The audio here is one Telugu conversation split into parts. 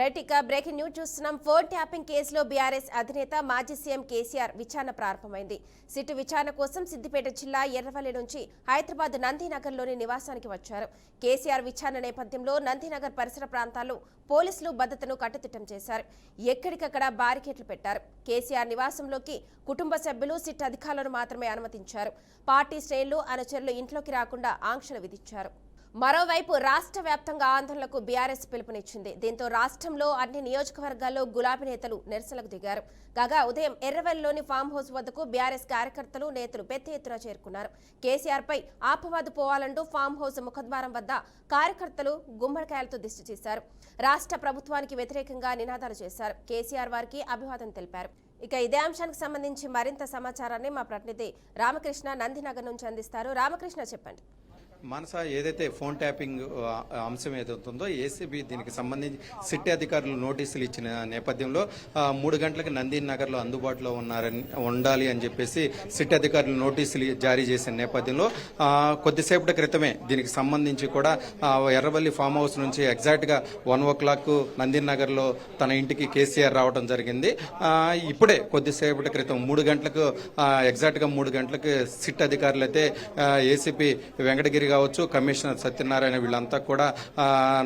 రైట్ ఇక బ్రేకింగ్ న్యూస్ చూస్తున్నాం. ఫోన్ ట్యాపింగ్ కేసులో బీఆర్ఎస్ అధినేత మాజీ సీఎం కేసీఆర్ విచారణ ప్రారంభమైంది. సిట్టు విచారణ కోసం సిద్దిపేట జిల్లా ఎర్రవల్లి నుంచి హైదరాబాద్ నందినగర్లోని నివాసానికి వచ్చారు. కేసీఆర్ విచారణ నేపథ్యంలో నందినగర్ పరిసర ప్రాంతాల్లో పోలీసులు భద్రతను కట్టుదిట్టం చేశారు. ఎక్కడికక్కడ బారికేడ్లు పెట్టారు. కేసీఆర్ నివాసంలోకి కుటుంబ సభ్యులు సిట్ అధికారులను మాత్రమే అనుమతించారు. పార్టీ శ్రేణులు అనుచరులు ఇంట్లోకి రాకుండా ఆంక్షలు విధించారు. మరోవైపు రాష్ట్ర వ్యాప్తంగా ఆందోళనకు బీఆర్ఎస్ పిలుపునిచ్చింది. దీంతో రాష్ట్రంలో అన్ని నియోజకవర్గాల్లో గులాబీ నేతలు నిరసనలకు దిగారు. కాగా ఉదయం ఎర్రవల్లిలోని ఫామ్ హౌస్ వద్దకు బీఆర్ఎస్ కార్యకర్తలు నేతలు పెద్ద ఎత్తున చేరుకున్నారు. కేసీఆర్ పై ఆపవాదు పోవాలంటూ ఫామ్ హౌస్ ముఖద్వారం వద్ద కార్యకర్తలు గుమ్మడికాయలతో దిష్టి తీశారు. రాష్ట్ర ప్రభుత్వానికి వ్యతిరేకంగా నినాదాలు చేశారు. కేసీఆర్ వారికి అభివాదం తెలిపారు. ఇక ఇదే అంశానికి సంబంధించి మరింత సమాచారాన్ని మా ప్రతినిధి రామకృష్ణ నందినగర్ నుంచి అందిస్తారు. రామకృష్ణ, చెప్పండి. మనస ఏదైతే ఫోన్ ట్యాపింగ్ అంశం ఏదవుతుందో ఏసీబీ దీనికి సంబంధించి సిట్ అధికారులు నోటీసులు ఇచ్చిన నేపథ్యంలో 3 గంటలకు నందినగర్లో అందుబాటులో ఉండాలి అని చెప్పేసి సిట్ అధికారులు నోటీసులు జారీ చేసిన నేపథ్యంలో కొద్దిసేపటి క్రితమే దీనికి సంబంధించి కూడా ఎర్రవల్లి ఫామ్ హౌస్ నుంచి ఎగ్జాక్ట్గా 1 o'clock నందినగర్లో తన ఇంటికి కేసీఆర్ రావడం జరిగింది. ఇప్పుడే కొద్దిసేపటి క్రితం 3 గంటలకు ఎగ్జాక్ట్గా 3 గంటలకు సిట్ అధికారులు అయితే ఏసీపీ వెంకటగిరి కావచ్చు, కమిషనర్ సత్యనారాయణ వీళ్ళంతా కూడా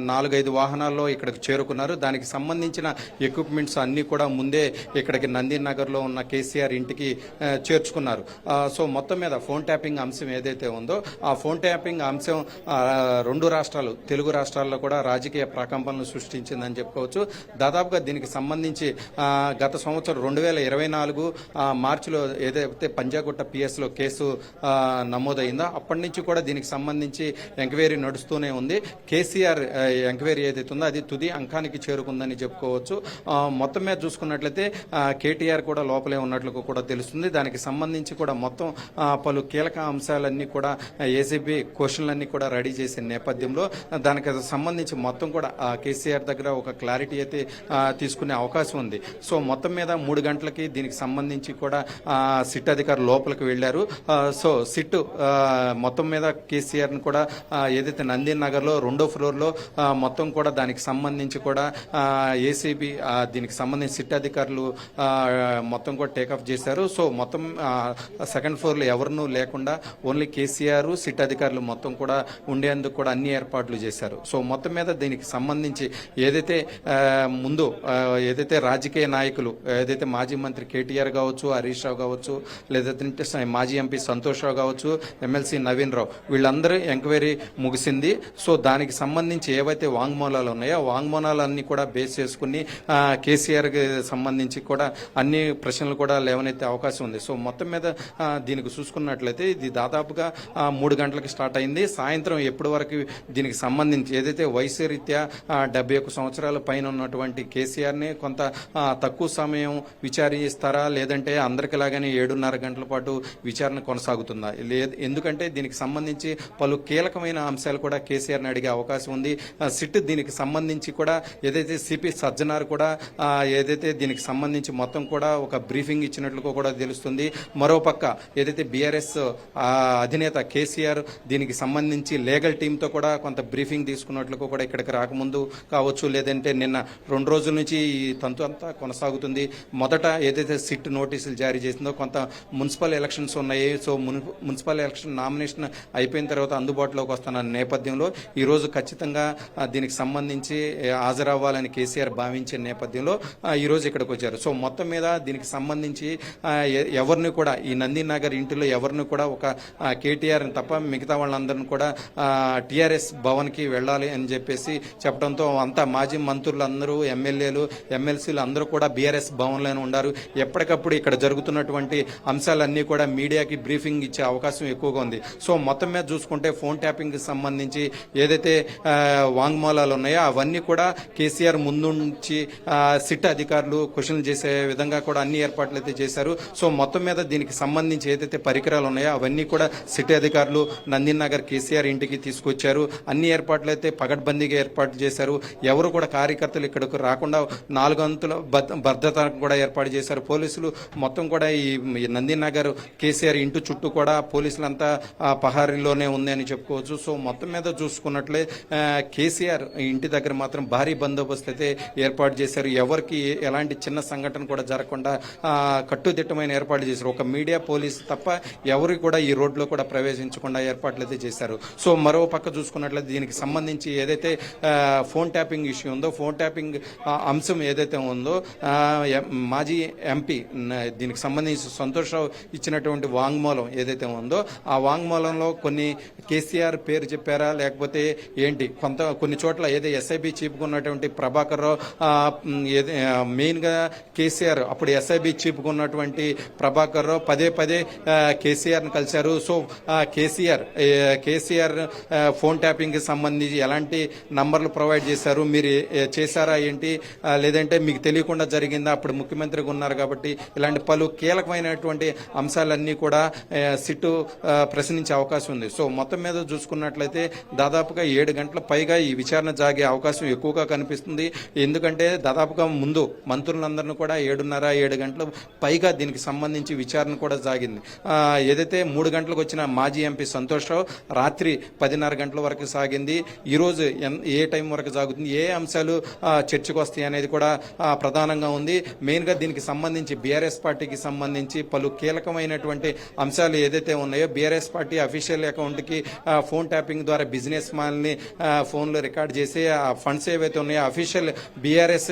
4-5 వాహనాల్లో ఇక్కడికి చేరుకున్నారు. దానికి సంబంధించిన ఎక్విప్మెంట్స్ అన్ని కూడా ముందే ఇక్కడికి నందినగర్లో ఉన్న కేసీఆర్ ఇంటికి చేర్చుకున్నారు. సో మొత్తం మీద ఫోన్ ట్యాపింగ్ అంశం ఏదైతే ఉందో ఆ ఫోన్ ట్యాపింగ్ అంశం 2 రాష్ట్రాలు, తెలుగు రాష్ట్రాల్లో కూడా రాజకీయ ప్రకంపనలు సృష్టించిందని చెప్పుకోవచ్చు. దాదాపుగా దీనికి సంబంధించి గత సంవత్సరం 2024 మార్చిలో ఏదైతే పంజాగుట్ట పిఎస్లో కేసు నమోదైందో అప్పటి నుంచి కూడా దీనికి సంబంధించి ఎంక్వైరీ నడుస్తూనే ఉంది. కేసీఆర్ ఎంక్వైరీ ఏదైతే ఉందో అది తుది అంకానికి చేరుకుందని చెప్పుకోవచ్చు. మొత్తం మీద చూసుకున్నట్లయితే కేటీఆర్ కూడా లోపలే ఉన్నట్లు కూడా తెలుస్తుంది. దానికి సంబంధించి కూడా మొత్తం పలు కీలక అంశాలన్నీ కూడా ఏసీబీ క్వశ్చన్లన్నీ కూడా రెడీ చేసిన నేపథ్యంలో దానికి సంబంధించి మొత్తం కూడా కేసీఆర్ దగ్గర ఒక క్లారిటీ అయితే తీసుకునే అవకాశం ఉంది. సో మొత్తం మీద 3 గంటలకి దీనికి సంబంధించి కూడా సిట్ అధికారులు లోపలికి వెళ్లారు. సో సిట్ మొత్తం మీద కేసీఆర్ ను కూడా ఏదైతే నందినగర్లో 2వ ఫ్లోర్లో మొత్తం కూడా దానికి సంబంధించి కూడా ఏసీబీ దీనికి సంబంధించి సిట్ అధికారులు మొత్తం కూడా టేకాఫ్ చేశారు. సో మొత్తం 2nd ఫ్లోర్లో ఎవరినూ లేకుండా ఓన్లీ కేసీఆర్ సిట్ అధికారులు మొత్తం కూడా ఉండేందుకు కూడా అన్ని ఏర్పాట్లు చేశారు. సో మొత్తం మీద దీనికి సంబంధించి ఏదైతే ముందు ఏదైతే రాజకీయ నాయకులు ఏదైతే మాజీ మంత్రి కేటీఆర్ కావచ్చు, హరీష్ రావు కావచ్చు, లేదంటే మాజీ ఎంపీ సంతోష్ రావు కావచ్చు, ఎమ్మెల్సీ నవీన్ రావు వీళ్ళందరూ ఎంక్వైరీ ముగిసింది. సో దానికి సంబంధించి ఏవైతే వాంగ్మూలాలు ఉన్నాయో ఆ వాంగ్మూలాలన్నీ కూడా బేస్ చేసుకుని కేసీఆర్ కి సంబంధించి కూడా అన్ని ప్రశ్నలు కూడా లేవనెత్తే అవకాశం ఉంది. సో మొత్తం మీద దీనికి చూసుకున్నట్లయితే ఇది దాదాపుగా 3 గంటలకు స్టార్ట్ అయింది. సాయంత్రం ఎప్పటి వరకు దీనికి సంబంధించి ఏదైతే వయసు రీత్యా 71 సంవత్సరాల పైన ఉన్నటువంటి కేసీఆర్ ని కొంత తక్కువ సమయం విచారిస్తారా, లేదంటే అందరికిలాగానే 7.5 గంటల పాటు విచారణ కొనసాగుతుందా? ఎందుకంటే దీనికి సంబంధించి పలు కీలకమైన అంశాలు కూడా కేసీఆర్ని అడిగే అవకాశం ఉంది. సిట్ దీనికి సంబంధించి కూడా ఏదైతే సిపి సజ్జనార్ కూడా ఏదైతే దీనికి సంబంధించి మొత్తం కూడా ఒక బ్రీఫింగ్ ఇచ్చినట్లు కూడా తెలుస్తుంది. మరోపక్క ఏదైతే బీఆర్ఎస్ అధినేత కేసీఆర్ దీనికి సంబంధించి లీగల్ టీంతో కూడా కొంత బ్రీఫింగ్ తీసుకున్నట్లు కూడా ఇక్కడికి రాకముందు కావచ్చు, లేదంటే నిన్న 2 రోజుల నుంచి ఈ తంతు అంతా కొనసాగుతుంది. మొదట ఏదైతే సిట్ నోటీసులు జారీ చేసిందో కొంత మున్సిపల్ ఎలక్షన్స్ ఉన్నాయి. సో మున్సిపల్ ఎలక్షన్ నామినేషన్ అయిపోయిన తర్వాత అందుబాటులోకి వస్తున్న నేపథ్యంలో ఈ రోజు ఖచ్చితంగా దీనికి సంబంధించి హాజరవ్వాలని కేసీఆర్ భావించే నేపథ్యంలో ఈ రోజు ఇక్కడికి వచ్చారు. సో మొత్తం మీద దీనికి సంబంధించి ఎవరిని కూడా ఈ నందినగర్ ఇంటిలో ఎవరిని కూడా ఒక కేటీఆర్ తప్ప మిగతా వాళ్ళందరినీ కూడా టీఆర్ఎస్ భవన్ కి వెళ్ళాలి అని చెప్పేసి చెప్పడంతో అంతా మాజీ మంత్రులందరూ, ఎమ్మెల్యేలు, ఎమ్మెల్సీలు అందరూ కూడా బీఆర్ఎస్ భవన్లోనే ఉన్నారు. ఎప్పటికప్పుడు ఇక్కడ జరుగుతున్నటువంటి అంశాలన్నీ కూడా మీడియాకి బ్రీఫింగ్ ఇచ్చే అవకాశం ఎక్కువగా ఉంది. సో మొత్తం మీద చూసుకుంటే ఫోన్ ట్యాపింగ్ కి సంబంధించి ఏదైతే వాంగ్మూలాలు ఉన్నాయో అవన్నీ కూడా కేసీఆర్ ముందుంచి సిట్ అధికారులు క్వశ్చన్లు చేసే విధంగా కూడా అన్ని ఏర్పాట్లు అయితే చేశారు. సో మొత్తం మీద దీనికి సంబంధించి ఏదైతే పరికరాలు ఉన్నాయో అవన్నీ కూడా సిట్ అధికారులు నందినగర్ కేసీఆర్ ఇంటికి తీసుకొచ్చారు. అన్ని ఏర్పాట్లు అయితే పగడ్బందీగా ఏర్పాటు చేశారు. ఎవరు కూడా కార్యకర్తలు ఇక్కడకు రాకుండా 4 అంతుల భద్రత కూడా ఏర్పాటు చేశారు. పోలీసులు మొత్తం కూడా ఈ నందినగర్ కేసీఆర్ ఇంటి చుట్టూ కూడా పోలీసులంతా పహారీలోనే ఉంది అని చెప్పుకోవచ్చు. సో మొత్తం మీద చూసుకున్నట్లే కేసీఆర్ ఇంటి దగ్గర మాత్రం భారీ బందోబస్తు అయితే ఏర్పాటు చేశారు. ఎవరికి ఎలాంటి చిన్న సంఘటన కూడా జరగకుండా కట్టుదిట్టమైన ఏర్పాట్లు చేశారు. ఒక మీడియా పోలీసు తప్ప ఎవరు కూడా ఈ రోడ్లో కూడా ప్రవేశించకుండా ఏర్పాట్లు అయితే చేశారు. సో మరో పక్క చూసుకున్నట్లయితే దీనికి సంబంధించి ఏదైతే ఫోన్ ట్యాపింగ్ ఇష్యూ ఉందో, ఫోన్ ట్యాపింగ్ అంశం ఏదైతే ఉందో, మాజీ ఎంపీ దీనికి సంబంధించి సంతోష్ రావు ఇచ్చినటువంటి వాంగ్మూలం ఏదైతే ఉందో, ఆ వాంగ్మూలంలో కొన్ని కేసీఆర్ పేరు చెప్పారా లేకపోతే ఏంటి, కొన్ని చోట్ల ఏదో ఎస్ఐబి చీఫ్గా ఉన్నటువంటి ప్రభాకర్ రావు మెయిన్గా కేసీఆర్ అప్పుడు ఎస్ఐబి చీఫ్గా ఉన్నటువంటి ప్రభాకర్ రావు పదే పదే కేసీఆర్ని కలిశారు. సో కేసీఆర్ ఫోన్ ట్యాపింగ్కి సంబంధించి ఎలాంటి నంబర్లు ప్రొవైడ్ చేశారు, మీరు చేశారా ఏంటి, లేదంటే మీకు తెలియకుండా జరిగిందా, అప్పుడు ముఖ్యమంత్రిగా ఉన్నారు కాబట్టి ఇలాంటి పలు కీలకమైనటువంటి అంశాలన్నీ కూడా సిట్టు ప్రశ్నించే అవకాశం ఉంది. సో మొత్తం మీద చూసుకున్నట్లయితే దాదాపుగా 7 గంటల పైగా ఈ విచారణ సాగే అవకాశం ఎక్కువగా కనిపిస్తుంది. ఎందుకంటే దాదాపుగా ముందు మంత్రులందరినీ కూడా 7:30-7 గంటల పైగా దీనికి సంబంధించి విచారణ కూడా సాగింది. ఏదైతే 3 గంటలకు వచ్చిన మాజీ ఎంపీ సంతోష్ రావు రాత్రి 10:30 గంటల వరకు సాగింది. ఈరోజు ఏ టైం వరకు సాగుతుంది, ఏ అంశాలు చర్చకు వస్తాయి అనేది కూడా ప్రధానంగా ఉంది. మెయిన్గా దీనికి సంబంధించి బీఆర్ఎస్ పార్టీకి సంబంధించి పలు కీలకమైనటువంటి అంశాలు ఏదైతే ఉన్నాయో, బీఆర్ఎస్ పార్టీ అఫీషియల్ అకౌంట్కి ఫోన్ ట్యాపింగ్ ద్వారా బిజినెస్ మ్యాన్ని ఫోన్లో రికార్డ్ చేసి ఆ ఫండ్స్ ఏవైతే ఉన్నాయో అఫీషియల్ బీఆర్ఎస్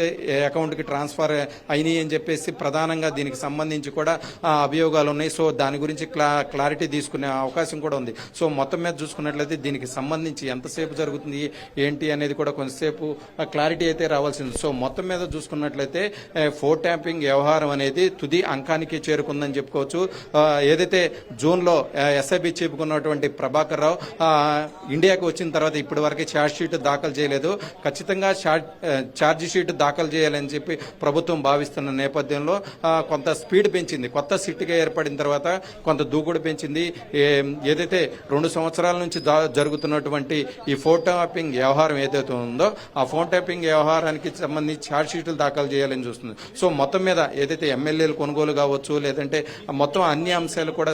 అకౌంట్కి ట్రాన్స్ఫర్ అయినాయి అని చెప్పేసి ప్రధానంగా దీనికి సంబంధించి కూడా అభియోగాలు ఉన్నాయి. సో దాని గురించి క్లారిటీ తీసుకునే అవకాశం కూడా ఉంది. సో మొత్తం మీద చూసుకున్నట్లయితే దీనికి సంబంధించి ఎంతసేపు జరుగుతుంది ఏంటి అనేది కూడా కొంతసేపు క్లారిటీ అయితే రావాల్సింది. సో మొత్తం మీద చూసుకున్నట్లయితే ఫోన్ ట్యాపింగ్ వ్యవహారం అనేది తుది అంకానికి చేరుకుందని చెప్పుకోవచ్చు. ఏదైతే జూన్లో ఎస్ఐబి చెప్పుకున్నటువంటి ప్రభాకర్ రావు ఇండియాకి వచ్చిన తర్వాత ఇప్పటి వరకు ఛార్జ్ షీట్ దాఖలు చేయలేదు. ఖచ్చితంగా ఛార్జ్ షీట్ దాఖలు చేయాలని చెప్పి ప్రభుత్వం భావిస్తున్న నేపథ్యంలో కొంత స్పీడ్ పెంచింది. కొత్త సిట్గా ఏర్పడిన తర్వాత కొంత దూకుడు పెంచింది. ఏదైతే 2 సంవత్సరాల నుంచి జరుగుతున్నటువంటి ఈ ఫోన్ ట్యాపింగ్ వ్యవహారం ఏదైతే ఉందో ఆ ఫోన్ ట్యాపింగ్ వ్యవహారానికి సంబంధించి ఛార్జ్ షీట్లు దాఖలు చేయాలని చూస్తుంది. సో మొత్తం మీద ఏదైతే ఎమ్మెల్యేలు కొనుగోలు కావచ్చు, లేదంటే మొత్తం అన్ని అంశాలు కూడా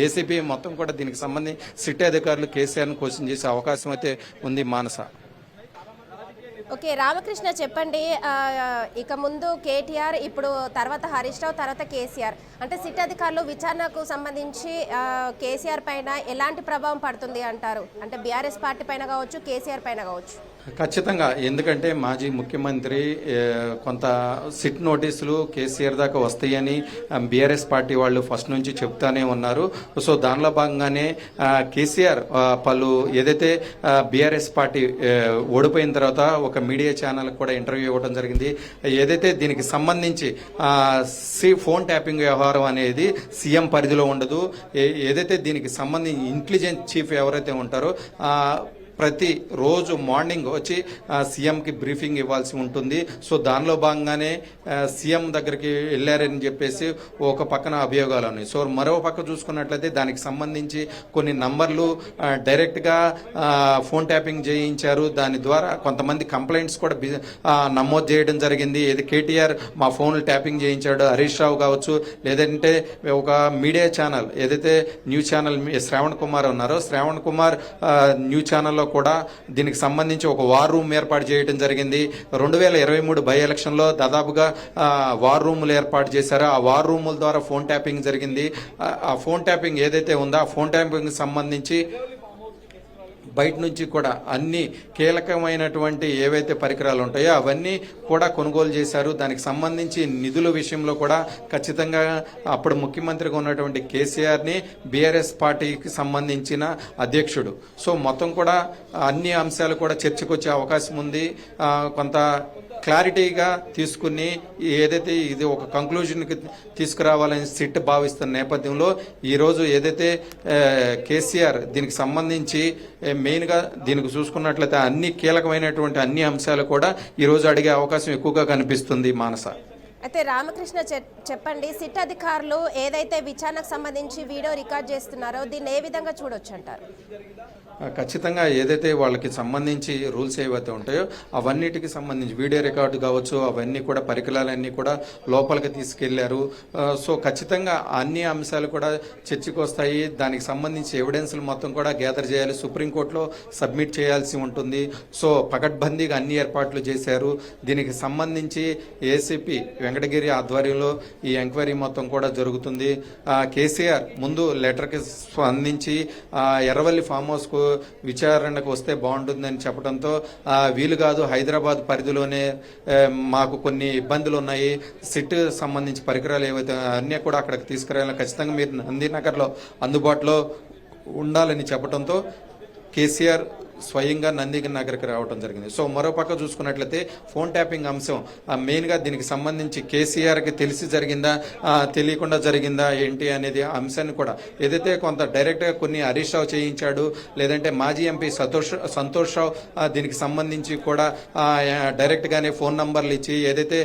ఏసీబీ మొత్తం కూడా దీనికి సంబంధించి సిట్ అధికారులు కేసీఆర్ను క్వశ్చన్ చేసే అవకాశం అయితే ఉంది. మానస. ఓకే రామకృష్ణ, చెప్పండి. ఇక ముందు కేటీఆర్, ఇప్పుడు తర్వాత హరీష్ రావు, తర్వాత కేసీఆర్, అంటే సిట్ అధికారులు విచారణకు సంబంధించి కేసీఆర్ పైన ఎలాంటి ప్రభావం పడుతుంది అంటారు? అంటే బీఆర్ఎస్ పార్టీ పైన కావచ్చు, కేసీఆర్ పైన కావచ్చు. ఖచ్చితంగా, ఎందుకంటే మాజీ ముఖ్యమంత్రి కొంత సిట్ నోటీసులు కేసీఆర్ దాకా వస్తాయని బీఆర్ఎస్ పార్టీ వాళ్ళు ఫస్ట్ నుంచి చెప్తానే ఉన్నారు. సో దానిలో భాగంగానే కేసీఆర్ పలు ఏదైతే బీఆర్ఎస్ పార్టీ ఓడిపోయిన తర్వాత ఒక మీడియా ఛానల్ కూడా ఇంటర్వ్యూ ఇవ్వడం జరిగింది. ఏదైతే దీనికి సంబంధించి ఫోన్ ట్యాపింగ్ వ్యవహారం అనేది సీఎం పరిధిలో ఉండదు. ఏదైతే దీనికి సంబంధించి ఇంటెలిజెన్స్ చీఫ్ ఎవరైతే ఉంటారో ప్రతి రోజు మార్నింగ్ వచ్చి సీఎంకి బ్రీఫింగ్ ఇవ్వాల్సి ఉంటుంది. సో దానిలో భాగంగానే సీఎం దగ్గరికి వెళ్ళారని చెప్పేసి ఒక పక్కన అభియోగాలు ఉన్నాయి. సో మరో పక్క చూసుకున్నట్లయితే దానికి సంబంధించి కొన్ని నంబర్లు డైరెక్ట్గా ఫోన్ ట్యాపింగ్ చేయించారు. దాని ద్వారా కొంతమంది కంప్లైంట్స్ కూడా నమోదు చేయడం జరిగింది. ఏది కేటీఆర్ మా ఫోన్లు ట్యాపింగ్ చేయించాడు, హరీష్ రావు కావచ్చు, లేదంటే ఒక మీడియా ఛానల్ ఏదైతే న్యూస్ ఛానల్ శ్రావణ్ కుమార్ ఉన్నారో, శ్రావణ్ కుమార్ న్యూస్ ఛానల్లో కూడా దీనికి సంబంధించి ఒక వార్ రూమ్ ఏర్పాటు చేయడం జరిగింది. 2023 బై ఎలక్షన్లో దాదాపుగా వార్ రూములు ఏర్పాటు చేశారో ఆ వార్ రూముల ద్వారా ఫోన్ ట్యాపింగ్ జరిగింది. ఆ ఫోన్ ట్యాపింగ్ ఏదైతే ఉందో ఆ ఫోన్ ట్యాపింగ్ సంబంధించి బయట నుంచి కూడా అన్ని కీలకమైనటువంటి ఏవైతే పరికరాలు ఉంటాయో అవన్నీ కూడా కొనుగోలు చేశారు. దానికి సంబంధించి నిధుల విషయంలో కూడా ఖచ్చితంగా అప్పుడు ముఖ్యమంత్రిగా ఉన్నటువంటి కేసీఆర్ని బీఆర్ఎస్ పార్టీకి సంబంధించిన అధ్యక్షుడు. సో మొత్తం కూడా అన్ని అంశాలు కూడా చర్చకు వచ్చే అవకాశం ఉంది. కొంత క్లారిటీగా తీసుకుని ఏదైతే ఇది ఒక కంక్లూజన్కి తీసుకురావాలని సిట్ భావిస్తున్న నేపథ్యంలో ఈరోజు ఏదైతే కేసీఆర్ దీనికి సంబంధించి మెయిన్గా దీనికి చూసుకున్నట్లయితే అన్ని కీలకమైనటువంటి అన్ని అంశాలు కూడా ఈరోజు అడిగే అవకాశం ఎక్కువగా కనిపిస్తుంది. మానస. అయితే రామకృష్ణ చెప్పండి, సిట్ అధికారులు ఏదైతే విచారణకు సంబంధించి వీడియో రికార్డ్ చేస్తున్నారో దీన్ని ఏ విధంగా చూడొచ్చు అంటారు? ఖచ్చితంగా ఏదైతే వాళ్ళకి సంబంధించి రూల్స్ ఏవైతే ఉంటాయో అవన్నిటికి సంబంధించి వీడియో రికార్డు కావచ్చు, అవన్నీ కూడా పరికరాలన్నీ కూడా లోపలికి తీసుకెళ్లారు. సో ఖచ్చితంగా అన్ని అంశాలు కూడా చర్చకు వస్తాయి. దానికి సంబంధించి ఎవిడెన్స్లు మొత్తం కూడా గ్యాదర్ చేయాలి, సుప్రీంకోర్టులో సబ్మిట్ చేయాల్సి ఉంటుంది. సో పకడ్బందీగా అన్ని ఏర్పాట్లు చేశారు. దీనికి సంబంధించి ఏసీపీ వెంకటగిరి ఆధ్వర్యంలో ఈ ఎంక్వైరీ మొత్తం కూడా జరుగుతుంది. కేసీఆర్ ముందు లెటర్కి స్పందించి ఎర్రవల్లి ఫామ్ హౌస్ కు విచారణకు వస్తే బాగుంటుందని చెప్పడంతో వీలు కాదు, హైదరాబాద్ పరిధిలోనే మాకు కొన్ని ఇబ్బందులు ఉన్నాయి, సిట్ సంబంధించి పరికరాలు ఏవైతే అన్నీ కూడా అక్కడికి తీసుకురావాలి, ఖచ్చితంగా మీరు నందినగర్లో అందుబాటులో ఉండాలని చెప్పడంతో కేసీఆర్ స్వయంగా నందినగర్కి రావడం జరిగింది. సో మరోపక్క చూసుకున్నట్లయితే ఫోన్ ట్యాపింగ్ అంశం మెయిన్గా దీనికి సంబంధించి కేసీఆర్కి తెలిసి జరిగిందా తెలియకుండా జరిగిందా ఏంటి అనేది అంశాన్ని కూడా ఏదైతే కొంత డైరెక్ట్గా కొన్ని హరీష్ రావు చేయించాడు, లేదంటే మాజీ ఎంపీ సంతోష్ రావు దీనికి సంబంధించి కూడా డైరెక్ట్గానే ఫోన్ నంబర్లు ఇచ్చి ఏదైతే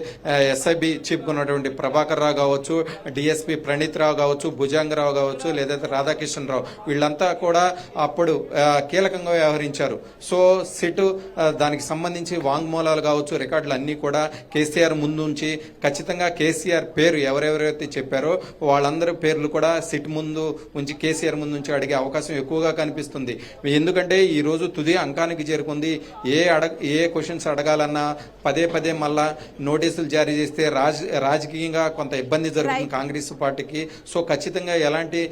ఎస్ఐబి చీఫ్గా ఉన్నటువంటి ప్రభాకర్ రావు కావచ్చు, డిఎస్పీ ప్రణీత్ రావు కావచ్చు, భుజంగరావు కావచ్చు, లేదంటే రాధాకృష్ణ రావు వీళ్ళంతా కూడా అప్పుడు కీలకంగా వ్యవహరించారు. సో సిట్ దానికి సంబంధించి వాంగ్మూలాలు కావచ్చు, రికార్డులు అన్ని కూడా కేసీఆర్ ముందు ఉంచి ఖచ్చితంగా కేసీఆర్ పేరు ఎవరెవరైతే చెప్పారో వాళ్ళందరి పేర్లు కూడా సిట్ ముందు ఉంచి కేసీఆర్ ముందు ఉంచి అడిగే అవకాశం ఎక్కువగా కనిపిస్తుంది. ఎందుకంటే ఈ రోజు తుది అంకానికి చేరుకుంది. ఏ క్వశ్చన్స్ అడగాలన్నా పదే పదే మళ్ళా నోటీసులు జారీ చేస్తే రాజకీయంగా కొంత ఇబ్బంది జరుగుతుంది కాంగ్రెస్ పార్టీకి. సో ఖచ్చితంగా ఎలాంటి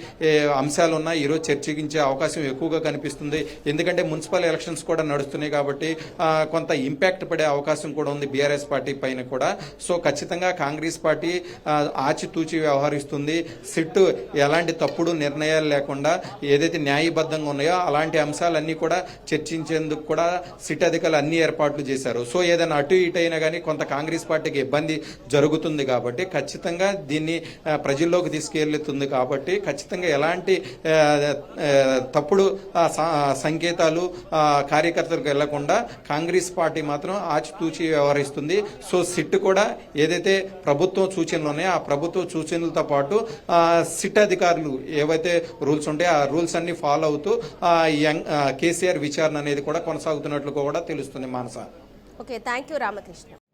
అంశాలు ఉన్నా ఈరోజు చర్చించే అవకాశం ఎక్కువగా కనిపిస్తుంది. ఎందుకంటే మున్సిపల్ ఎలక్షన్స్ కూడా నడుస్తున్నాయి కాబట్టి కొంత ఇంపాక్ట్ పడే అవకాశం కూడా ఉంది బీఆర్ఎస్ పార్టీ పైన కూడా. సో ఖచ్చితంగా కాంగ్రెస్ పార్టీ ఆచితూచి వ్యవహరిస్తుంది. సిట్ ఎలాంటి తప్పుడు నిర్ణయాలు లేకుండా ఏదైతే న్యాయబద్ధంగా ఉన్నాయో అలాంటి అంశాలన్నీ కూడా చర్చించేందుకు కూడా సిట్ అధికారులు అన్ని ఏర్పాట్లు చేశారు. సో ఏదైనా అటు ఇటు అయినా కానీ కొంత కాంగ్రెస్ పార్టీకి ఇబ్బంది జరుగుతుంది కాబట్టి ఖచ్చితంగా దీన్ని ప్రజల్లోకి తీసుకెళ్తుంది కాబట్టి ఖచ్చితంగా ఎలాంటి తప్పుడు సంకేతాలు కార్యకర్తలకు వెళ్లకుండా కాంగ్రెస్ పార్టీ మాత్రం ఆచితూచి వ్యవహరిస్తుంది. సో సిట్ కూడా ఏదైతే ప్రభుత్వం సూచనలు ఉన్నాయో ఆ ప్రభుత్వ సూచనలతో పాటు సిట్ అధికారులు ఏవైతే రూల్స్ ఉంటాయో ఆ రూల్స్ అన్ని ఫాలో అవుతూ కేసీఆర్ విచారణ అనేది కూడా కొనసాగుతున్నట్లు కూడా తెలుస్తుంది. Manasa. Okay, thank you Ramakrishna.